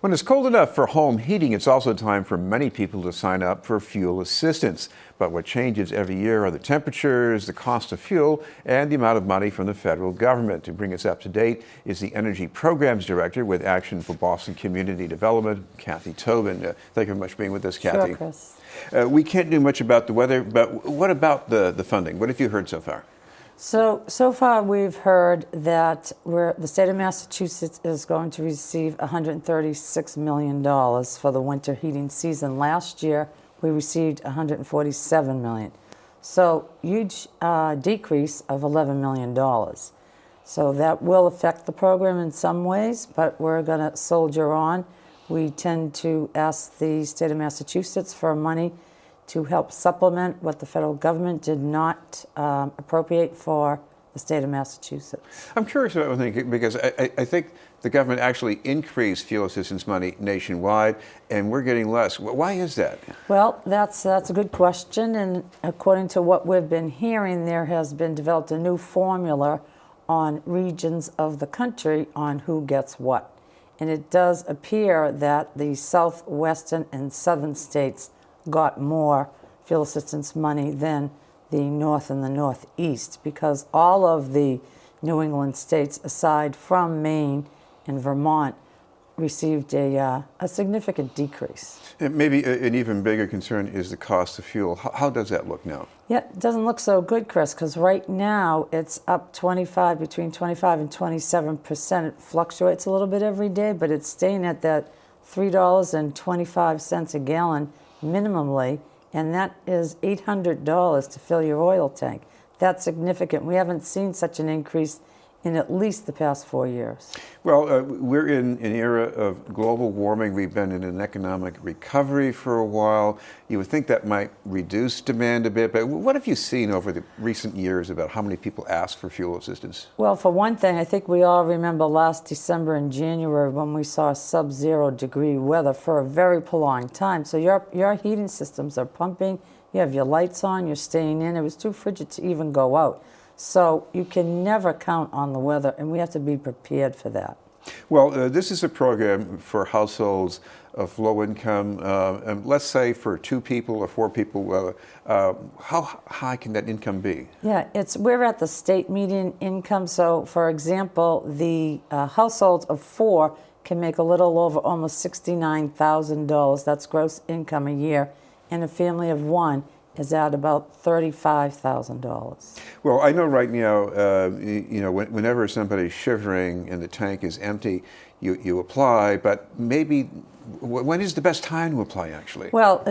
When it's cold enough for home heating, it's also time for many people to sign up for fuel assistance. But what changes every year are the temperatures, the cost of fuel, and the amount of money from the federal government. To bring us up to date is the Energy Programs Director with Action for Boston Community Development, Kathy Tobin. Thank you very much for being with us, Kathy. Sure, Chris. We can't do much about the weather, but what about the funding? What have you heard so far? So far we've heard that the state of Massachusetts is going to receive $136 million for the winter heating season. Last year we received $147 million. So huge decrease of $11 million. So that will affect the program in some ways, but we're going to soldier on. We tend to ask the state of Massachusetts for money to help supplement what the federal government did not appropriate for the state of Massachusetts. I'm curious about one thing, because I think the government actually increased fuel assistance money nationwide, and we're getting less. Why is that? Well, that's a good question, and according to what we've been hearing, there has been developed a new formula on regions of the country on who gets what. And it does appear that the southwestern and southern states got more fuel assistance money than the north and the northeast, because all of the New England states, aside from Maine and Vermont, received a significant decrease. And maybe an even bigger concern is the cost of fuel. How does that look now? Yeah, it doesn't look so good, Chris, because right now it's up between 25 and 27%. It fluctuates a little bit every day, but it's staying at that $3.25 a gallon minimally, and that is $800 to fill your oil tank. That's significant. We haven't seen such an increase in at least the past 4 years. Well, we're in an era of global warming. We've been in an economic recovery for a while. You would think that might reduce demand a bit, but what have you seen over the recent years about how many people ask for fuel assistance? Well, for one thing, I think we all remember last December and January when we saw sub-zero degree weather for a very prolonged time. So your heating systems are pumping, you have your lights on, you're staying in. It was too frigid to even go out. So you can never count on the weather, and we have to be prepared for that. Well, this is a program for households of low income, and let's say for 2 people or 4 people. How high can that income be? Yeah, we're at the state median income. So, for example, the households of 4 can make a little over almost $69,000. That's gross income a year, and a family of 1 is at about $35,000. Well, I know right now, whenever somebody's shivering and the tank is empty, you apply, but maybe, when is the best time to apply, actually? Well,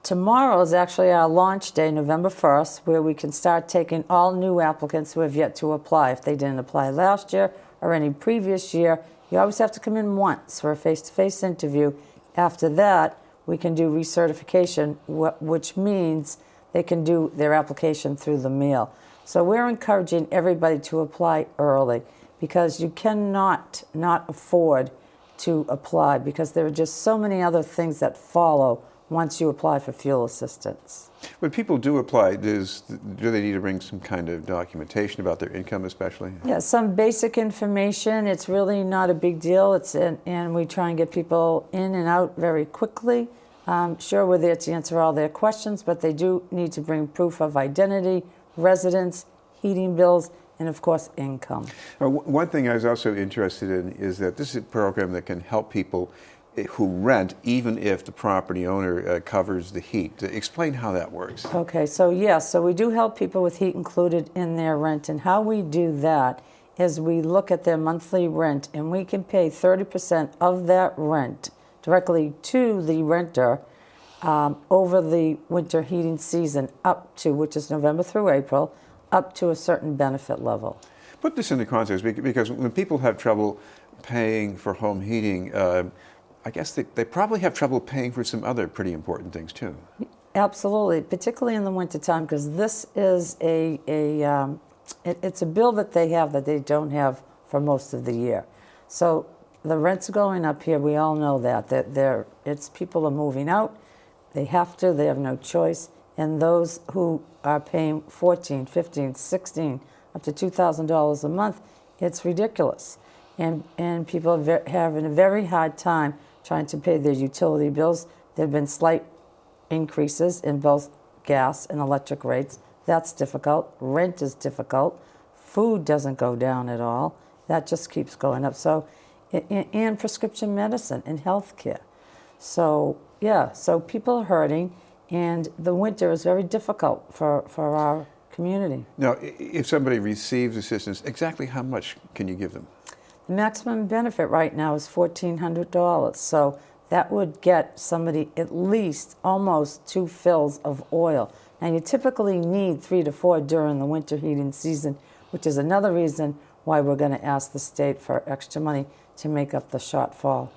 tomorrow is actually our launch day, November 1st, where we can start taking all new applicants who have yet to apply. If they didn't apply last year or any previous year, you always have to come in once for a face-to-face interview. After that, we can do recertification, which means they can do their application through the mail. So we're encouraging everybody to apply early, because you cannot not afford to apply, because there are just so many other things that follow once you apply for fuel assistance. When people do apply, do they need to bring some kind of documentation about their income especially? Yeah, some basic information. It's really not a big deal. And we try and get people in and out very quickly. Sure, we're there to answer all their questions, but they do need to bring proof of identity, residence, heating bills, and of course, income. One thing I was also interested in is that this is a program that can help people who rent, even if the property owner covers the heat. Explain how that works. Okay, so yes, so we do help people with heat included in their rent, and how we do that is we look at their monthly rent, and we can pay 30% of that rent directly to the renter over the winter heating season up to, which is November through April, up to a certain benefit level. Put this into context, because when people have trouble paying for home heating, I guess they probably have trouble paying for some other pretty important things too. Absolutely, particularly in the wintertime, because this is it's a bill that they have that they don't have for most of the year. So the rent's going up here. We all know that people are moving out. They have no choice. And those who are paying $14, $15, $16, up to $2,000 a month, it's ridiculous. And people are having a very hard time trying to pay their utility bills. There have been slight increases in both gas and electric rates. That's difficult. Rent is difficult. Food doesn't go down at all. That just keeps going up. So, and prescription medicine and health care. So, yeah, so people are hurting, and the winter is very difficult for our community. Now, if somebody receives assistance, exactly how much can you give them? The maximum benefit right now is $1,400. So that would get somebody at least almost 2 fills of oil. Now, you typically need 3 to 4 during the winter heating season, which is another reason why we're going to ask the state for extra money to make up the shortfall.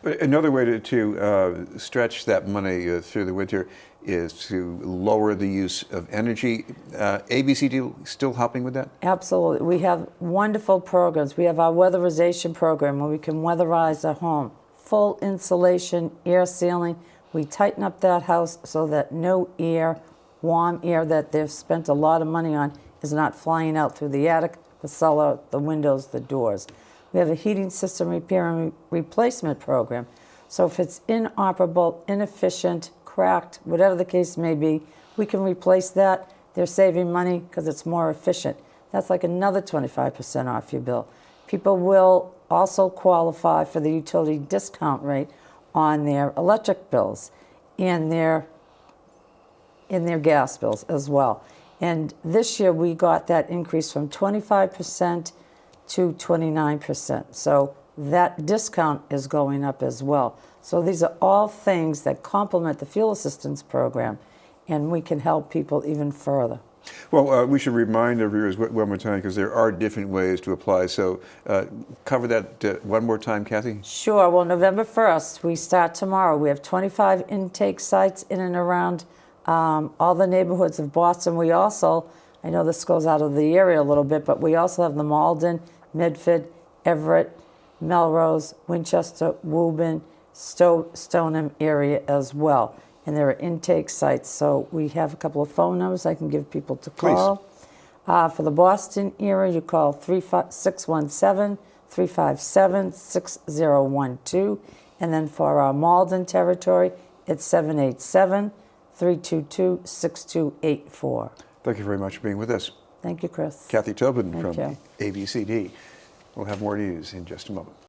Another way to stretch that money through the winter is to lower the use of energy. ABCD still helping with that? Absolutely. We have wonderful programs. We have our weatherization program where we can weatherize a home. Full insulation, air sealing. We tighten up that house so that no air, warm air that they've spent a lot of money on is not flying out through the attic, the cellar, the windows, the doors. We have a heating system repair and replacement program. So if it's inoperable, inefficient, cracked, whatever the case may be, we can replace that. They're saving money because it's more efficient. That's like another 25% off your bill. People will also qualify for the utility discount rate on their electric bills and their gas bills as well. And this year we got that increase from 25% to 29%. So that discount is going up as well. So these are all things that complement the fuel assistance program, and we can help people even further. Well, we should remind our viewers one more time, because there are different ways to apply. So cover that one more time, Kathy. Sure. Well, November 1st, we start tomorrow. We have 25 intake sites in and around all the neighborhoods of Boston. We also, I know this goes out of the area a little bit, but we also have the Malden, Medford, Everett, Melrose, Winchester, Woburn, Stoneham area as well. And there are intake sites. So we have a couple of phone numbers I can give people to call. For the Boston area, you call 617-357-6012. And then for our Malden territory, it's 787-322-6284. Thank you very much for being with us. Thank you, Chris. Kathy Tobin Thank from you. ABCD. We'll have more news in just a moment.